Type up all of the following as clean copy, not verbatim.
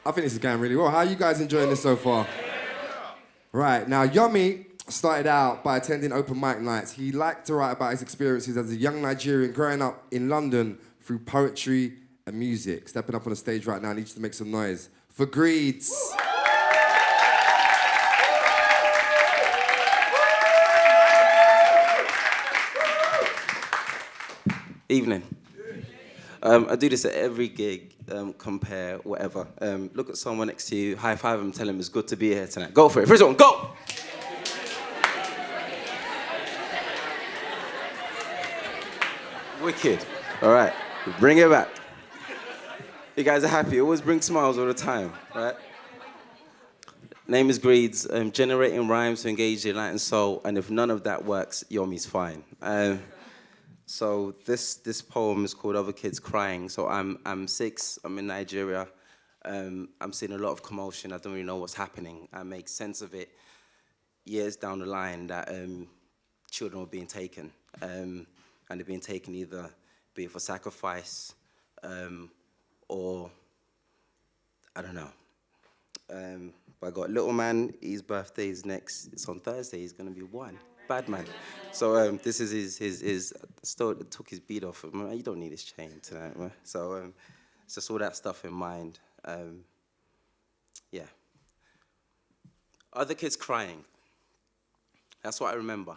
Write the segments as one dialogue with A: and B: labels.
A: I think this is going really well. How are you guys enjoying this so far? Right, now Yomi started out by attending open mic nights. He liked to write about his experiences as a young Nigerian growing up in London through poetry and music. Stepping up on the stage right now, I need you to make some noise for GREEdS.
B: Evening. I do this at every gig, compare, whatever. Look at someone next to you, high five them, tell them it's good to be here tonight. Go for it. First one, go! Wicked. All right, bring it back. You guys are happy. Always bring smiles all the time, right? Name is GREEdS, generating rhymes to engage your light and soul, and if none of that works, Yomi's fine. So this poem is called Other Kids Crying. So I'm 6, I'm in Nigeria. I'm seeing a lot of commotion. I don't really know what's happening. I make sense of it years down the line that children were being taken. And they're being taken either be it for sacrifice or, I don't know. But I got little man, his birthday is next, it's on Thursday, he's gonna be 1. Bad man. So this is his still took his beat off. Man, you don't need his chain tonight, man. So it's just all that stuff in mind. Yeah. Other kids crying. That's what I remember.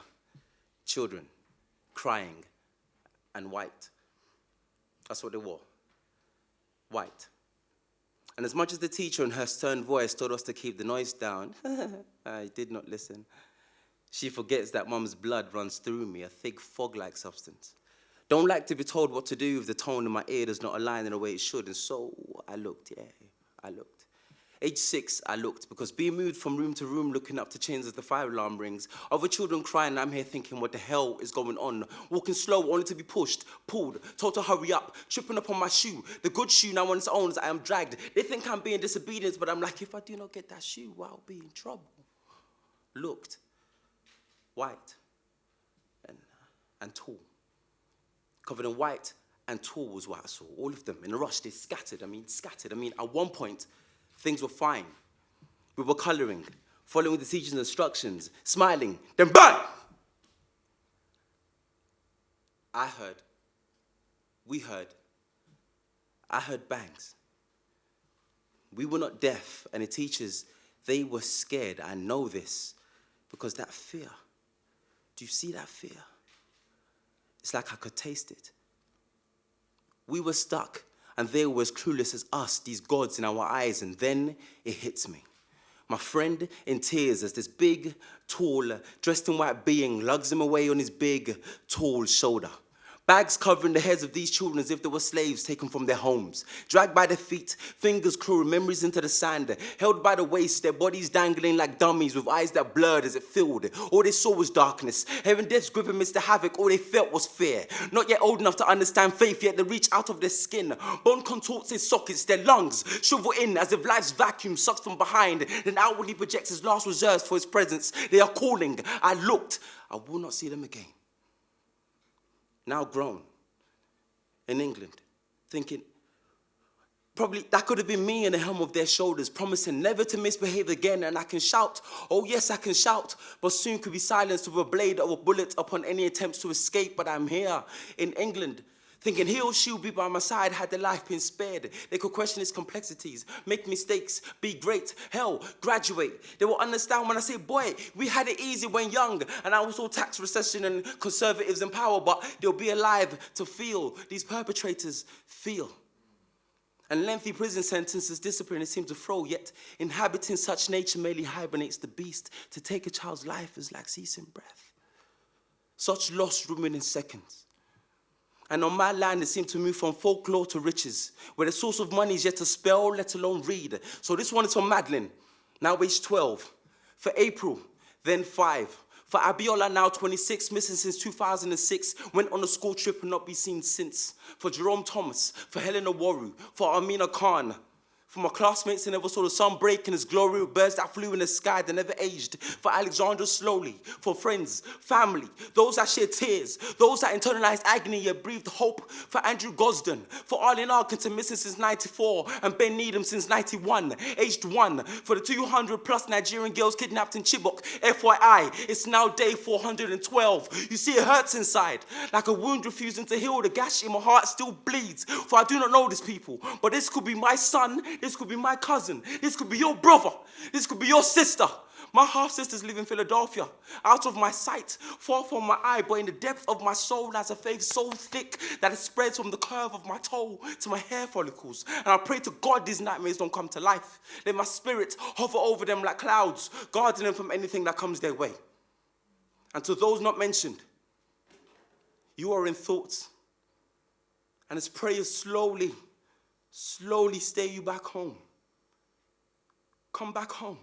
B: Children crying and white. That's what they wore. White. And as much as the teacher in her stern voice told us to keep the noise down, I did not listen. She forgets that mum's blood runs through me, a thick fog-like substance. Don't like to be told what to do if the tone in my ear does not align in the way it should. And so I looked, yeah, I looked. Age 6, I looked, because being moved from room to room, looking up to chains as the fire alarm rings. Other children crying, I'm here thinking, what the hell is going on? Walking slow, only to be pushed, pulled, told to hurry up, tripping up on my shoe. The good shoe now on its own as I am dragged. They think I'm being disobedient, but I'm like, if I do not get that shoe, I'll be in trouble. Looked. White and tall. Covered in white and tall was what I saw. All of them in a rush, they scattered. At one point, things were fine. We were coloring, following the teacher's instructions, smiling, then bang! I heard bangs. We were not deaf, and the teachers, they were scared. I know this, because that fear, do you see that fear? It's like I could taste it. We were stuck, and they were as clueless as us, these gods in our eyes, and then it hits me. My friend in tears as this big, tall, dressed in white being lugs him away on his big, tall shoulder. Bags covering the heads of these children as if they were slaves taken from their homes. Dragged by their feet, fingers clawing memories into the sand. Held by the waist, their bodies dangling like dummies with eyes that blurred as it filled. All they saw was darkness. Heaven death's grip amidst the havoc, all they felt was fear. Not yet old enough to understand faith, yet they reach out of their skin. Bone contorts in sockets, their lungs shrivel in as if life's vacuum sucks from behind. Then outwardly projects his last reserves for his presence. They are calling. I looked. I will not see them again. Now grown, in England, thinking, probably that could have been me in the helm of their shoulders, promising never to misbehave again, and I can shout, oh yes, I can shout, but soon could be silenced with a blade or a bullet upon any attempts to escape, but I'm here, in England, thinking he or she will be by my side had their life been spared. They could question its complexities, make mistakes, be great, hell, graduate. They will understand when I say, boy, we had it easy when young, and I was all tax recession and conservatives in power, but they'll be alive to feel, these perpetrators feel. And lengthy prison sentences discipline it seems to throw, yet inhabiting such nature merely hibernates the beast. To take a child's life is like ceasing breath. Such loss rooming in seconds. And on my land, it seemed to move from folklore to riches, where the source of money is yet to spell, let alone read. So this one is for Madeline, now age 12. For April, then 5. For Abiola, now 26, missing since 2006, went on a school trip and not be seen since. For Jerome Thomas, for Helena Waru, for Amina Khan, For my classmates who never saw the sun break in its glory, with birds that flew in the sky that never aged. For Alexandra Slowly, for friends, family, those that shed tears, those that internalized agony yet breathed hope. For Andrew Gosden, for Arlene Arkinson missing since 94, and Ben Needham since 91, aged 1. For the 200 plus Nigerian girls kidnapped in Chibok, FYI, it's now day 412. You see, it hurts inside, like a wound refusing to heal. The gash in my heart still bleeds, for I do not know these people, but this could be my son, this could be my cousin, this could be your brother, this could be your sister. My half-sisters live in Philadelphia, out of my sight, far from my eye, but in the depth of my soul lies a faith so thick that it spreads from the curve of my toe to my hair follicles. And I pray to God these nightmares don't come to life. Let my spirit hover over them like clouds, guarding them from anything that comes their way. And to those not mentioned, you are in thoughts. And as prayers slowly steer you back home. Come back home.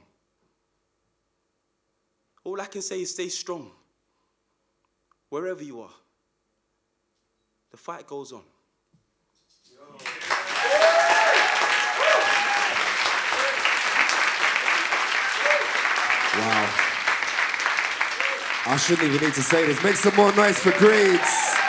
B: All I can say is stay strong. Wherever you are. The fight goes on.
A: Wow. I shouldn't even need to say this. Make some more noise for GREEdS.